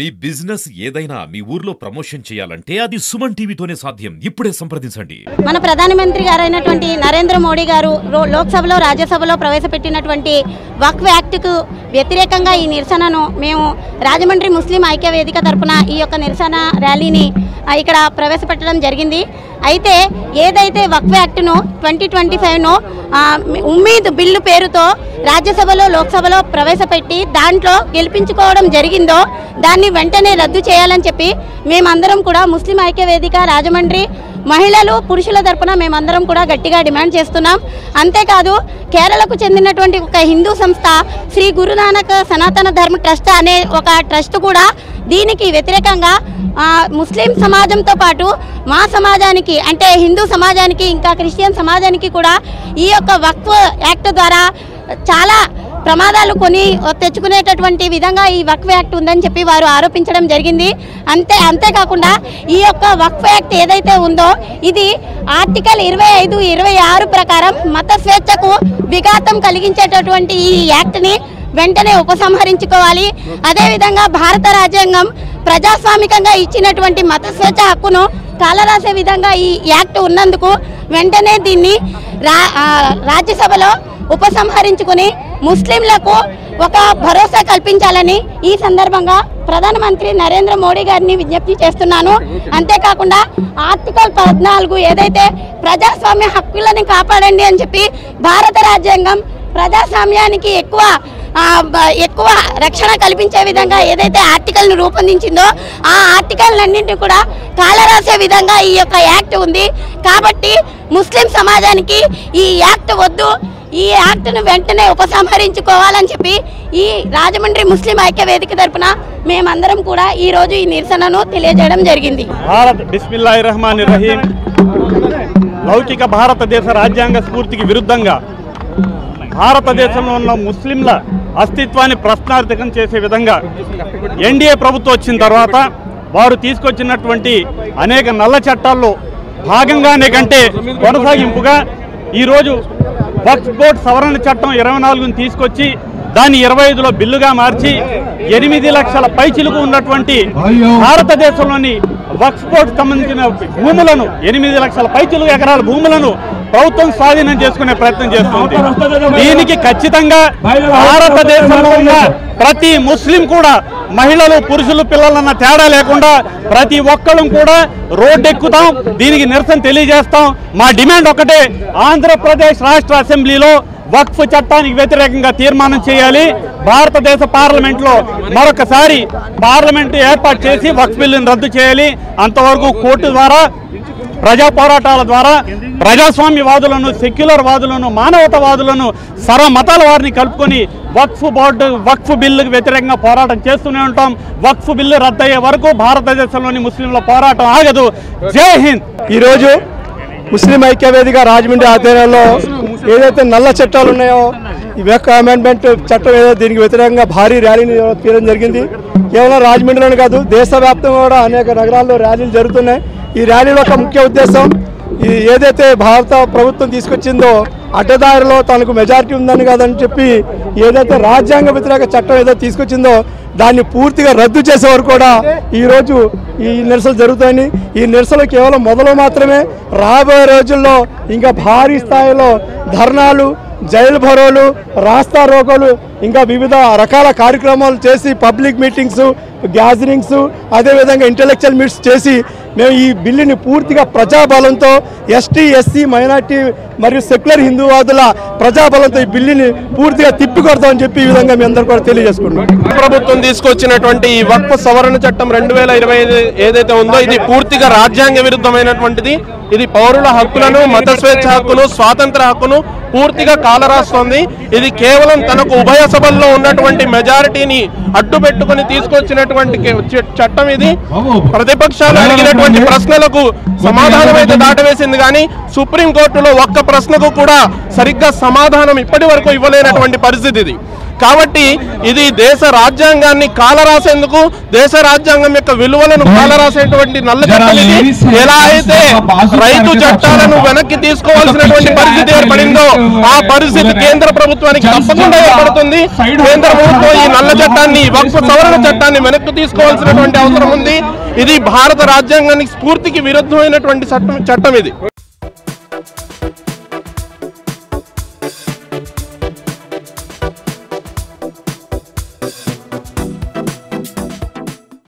మీ business ఏదైనా మీ ఊర్లో promotion చేయాలంటే అది సుమన్ టీవీతోనే సాధ్యం. ఇప్పుడే సంప్రదించండి. మన ప్రధానమంత్రి గారైనటువంటి నరేంద్ర మోడీ గారు లోక్సభలో రాజ్యసభలో ప్రవేశపెట్టినటువంటి వక్ఫ్ యాక్ట్కు వ్యతిరేకంగా ఈ నిరసనను మేము రాజమండ్రి ముస్లిం ఐక్య వేదిక తరపున ఈ యొక్క నిరసన ర్యాలీని ఇక్కడ ప్రవేశపెట్టడం జరిగింది. అయితే ఏదైతే వక్ఫ్ యాక్ట్ను 2025ను ఉమ్మీద్ బిల్లు పేరుతో రాజ్యసభలో లోక్సభలో ప్రవేశపెట్టి దాంట్లో గెలిపించుకోవడం జరిగిందో దాన్ని వెంటనే రద్దు చేయాలని చెప్పి మేమందరం కూడా ముస్లిం ఐక్య వేదిక రాజమండ్రి మహిళలు పురుషుల తరపున మేమందరం కూడా గట్టిగా డిమాండ్ చేస్తున్నాం. అంతేకాదు కేరళకు చెందినటువంటి ఒక హిందూ సంస్థ శ్రీ గురునానక్ సనాతన ధర్మ ట్రస్ట్ అనే ఒక ట్రస్ట్ కూడా దీనికి వ్యతిరేకంగా ముస్లిం సమాజంతో పాటు మా సమాజానికి అంటే హిందూ సమాజానికి ఇంకా క్రిస్టియన్ సమాజానికి కూడా ఈ యొక్క వక్ఫ్ యాక్ట్ ద్వారా చాలా ప్రమాదాలు తెచ్చుకునేటటువంటి విధంగా ఈ వక్ఫ్ యాక్ట్ ఉందని చెప్పి వారు ఆరోపించడం జరిగింది. అంతేకాకుండా ఈ యొక్క వక్ఫ్ యాక్ట్ ఏదైతే ఉందో ఇది ఆర్టికల్ 25, 26 ప్రకారం మత స్వేచ్ఛకు విఘాతం కలిగించేటటువంటి ఈ యాక్ట్ని వెంటనే ఉపసంహరించుకోవాలి. అదేవిధంగా భారత రాజ్యాంగం ప్రజాస్వామికంగా ఇచ్చినటువంటి మత స్వేచ్ఛ హక్కును కాలరాసే విధంగా ఈ యాక్ట్ ఉన్నందుకు వెంటనే దీన్ని రాజ్యసభలో ఉపసంహరించుకుని ముస్లింలకు ఒక భరోసా కల్పించాలని ఈ సందర్భంగా ప్రధానమంత్రి నరేంద్ర మోడీ గారిని విజ్ఞప్తి చేస్తున్నాను. అంతేకాకుండా ఆర్టికల్ 14 ఏదైతే ప్రజాస్వామ్య హక్కులను కాపాడండి అని చెప్పి భారత రాజ్యాంగం ప్రజాస్వామ్యానికి ఎక్కువ రక్షణ కల్పించే విధంగా ఏదైతే ఆర్టికల్ను రూపొందించిందో ఆ ఆర్టికల్నన్నింటినీ కూడా కాలరాసే విధంగా ఈ యొక్క యాక్ట్ ఉంది. కాబట్టి ముస్లిం సమాజానికి ఈ యాక్ట్ వద్దు, ఈ యాక్ట్ను వెంటనే ఉపసంహరించుకోవాలని చెప్పి ఈ రాజమండ్రి ముస్లిం ఐక్య వేదిక తరపున మేమందరం కూడా ఈ రోజు ఈ నిరసనను తెలియజేయడం జరిగింది. బిస్మిల్లాహిర్రహమానిర్రహీం. లౌకిక భారతదేశ రాజ్యాంగ స్ఫూర్తికి విరుద్ధంగా భారతదేశంలో ఉన్న ముస్లింల అస్తిత్వాన్ని ప్రశ్నార్థకం చేసే విధంగా ఎన్డీఏ ప్రభుత్వం వచ్చిన తర్వాత వారు తీసుకొచ్చినటువంటి అనేక నల్ల చట్టాల్లో భాగంగానే కంటే కొనసాగింపుగా ఈరోజు వక్ఫ్ బోర్డు సవరణ చట్టం 24ని తీసుకొచ్చి దాన్ని 25లో బిల్లుగా మార్చి 8 లక్షల పైచిలుకు ఉన్నటువంటి భారతదేశంలోని వక్ఫ్ బోర్డు సంబంధించిన భూములను 8 లక్షల పైచిలుకు ఎకరాల భూములను ప్రభుత్వం స్వాధీనం చేసుకునే ప్రయత్నం చేస్తుంది. దీనికి ఖచ్చితంగా భారతదేశంలో ఉన్న ప్రతి ముస్లిం కూడా మహిళలు పురుషులు పిల్లలన్న తేడా లేకుండా ప్రతి ఒక్కళ్ళం కూడా రోడ్డెక్కుతాం, దీనికి నిరసన తెలియజేస్తాం. మా డిమాండ్ ఒకటే, ఆంధ్రప్రదేశ్ రాష్ట్ర అసెంబ్లీలో వక్ఫ్ చట్టానికి వ్యతిరేకంగా తీర్మానం చేయాలి. భారతదేశ పార్లమెంట్లో మరొకసారి పార్లమెంటు ఏర్పాటు చేసి వక్ఫ్ బిల్లును రద్దు చేయాలి. అంతవరకు కోర్టు ద్వారా ప్రజా పోరాటాల ద్వారా ప్రజాస్వామ్యవాదులను, సెక్యులర్ వాదులను, మానవతావాదులను, సర్వమతాల వారిని కలుపుకొని వక్ఫ్ బిల్లుకు వ్యతిరేకంగా పోరాటం చేస్తూనే ఉంటాం. వక్ఫ్ బిల్లు రద్దయ్యే వరకు భారతదేశంలోని ముస్లింల పోరాటం ఆగదు. జై హింద్. ఈరోజు ముస్లిం ఐక్య వేదిక రాజమండ్రి ఆధ్వర్యంలో ఏదైతే నల్ల చట్టాలు ఉన్నాయో ఈ వక్ఫ్ అమెండ్మెంట్ చట్టం ఏదో దీనికి వ్యతిరేకంగా భారీ ర్యాలీని తీయడం జరిగింది. కేవలం రాజమండ్రిలోనే కాదు, దేశవ్యాప్తంగా కూడా అనేక నగరాల్లో ర్యాలీలు జరుగుతున్నాయి. ఈ ర్యాలీలో ఒక ముఖ్య ఉద్దేశం ఏదైతే భారత ప్రభుత్వం తీసుకొచ్చిందో అడ్డదారిలో తనకు మెజారిటీ ఉందని కాదని చెప్పి ఏదైతే రాజ్యాంగ వ్యతిరేక చట్టం ఏదో తీసుకొచ్చిందో దాన్ని పూర్తిగా రద్దు చేసే వరకు కూడా ఈరోజు ఈ నిరసనలు జరుగుతాయని, ఈ నిరసనలు కేవలం మొదలు మాత్రమే. రాబోయే రోజుల్లో ఇంకా భారీ స్థాయిలో ధర్నాలు, జైలు భరోలు, రాస్తా రోకోలు, ఇంకా వివిధ రకాల కార్యక్రమాలు చేసి పబ్లిక్ మీటింగ్స్, గ్యాదరింగ్స్, అదేవిధంగా ఇంటలెక్చువల్ మీట్స్ చేసి మేము ఈ బిల్లుని పూర్తిగా ప్రజాబలంతో ఎస్టీ, ఎస్సీ, మైనార్టీ మరియు సెక్యులర్ హిందూవాదుల ప్రజాబలంతో ఈ బిల్లుని పూర్తిగా తిప్పికొడతామని చెప్పి ఈ విధంగా మీ అందరూ కూడా తెలియజేసుకుంటున్నాం. ప్రభుత్వం తీసుకొచ్చినటువంటి ఈ వక్ఫ్ సవరణ చట్టం 2025 ఏదైతే ఉందో ఇది పూర్తిగా రాజ్యాంగ విరుద్ధమైనటువంటిది. ఇది పౌరుల హక్కులను, మత స్వేచ్ఛ హక్కును, స్వాతంత్ర హక్కును పూర్తిగా కాలరాస్తోంది. ఇది కేవలం తనకు ఉభయ సభల్లో ఉన్నటువంటి మెజారిటీని అడ్డు పెట్టుకుని తీసుకొచ్చినటువంటి చట్టం ఇది. ప్రతిపక్షాలు అడిగినటువంటి ప్రశ్నలకు సమాధానం అయితే దాటవేసింది, కానీ సుప్రీంకోర్టులో ఒక్క ప్రశ్నకు కూడా సరిగ్గా సమాధానం ఇప్పటి వరకు ఇవ్వలేనటువంటి పరిస్థితి ఇది. కాబట్టి ఇది దేశ రాజ్యాంగాన్ని కాలరాసేందుకు, దేశ రాజ్యాంగం యొక్క విలువలను కాలరాసేటువంటి నల్ల చట్టం ఇది. ఎలా అయితే రైతు చట్టాలను వెనక్కి తీసుకోవాల్సినటువంటి పరిస్థితి ఏర్పడిందో ఆ పరిస్థితి కేంద్ర ప్రభుత్వానికి తప్పకుండా ఏర్పడుతుంది. కేంద్ర ప్రభుత్వం ఈ నల్ల చట్టాన్ని, వక్ఫ్ సవరణ చట్టాన్ని వెనక్కి తీసుకోవాల్సినటువంటి అవసరం ఉంది. ఇది భారత రాజ్యాంగానికి స్ఫూర్తికి విరుద్ధమైనటువంటి చట్టం ఇది.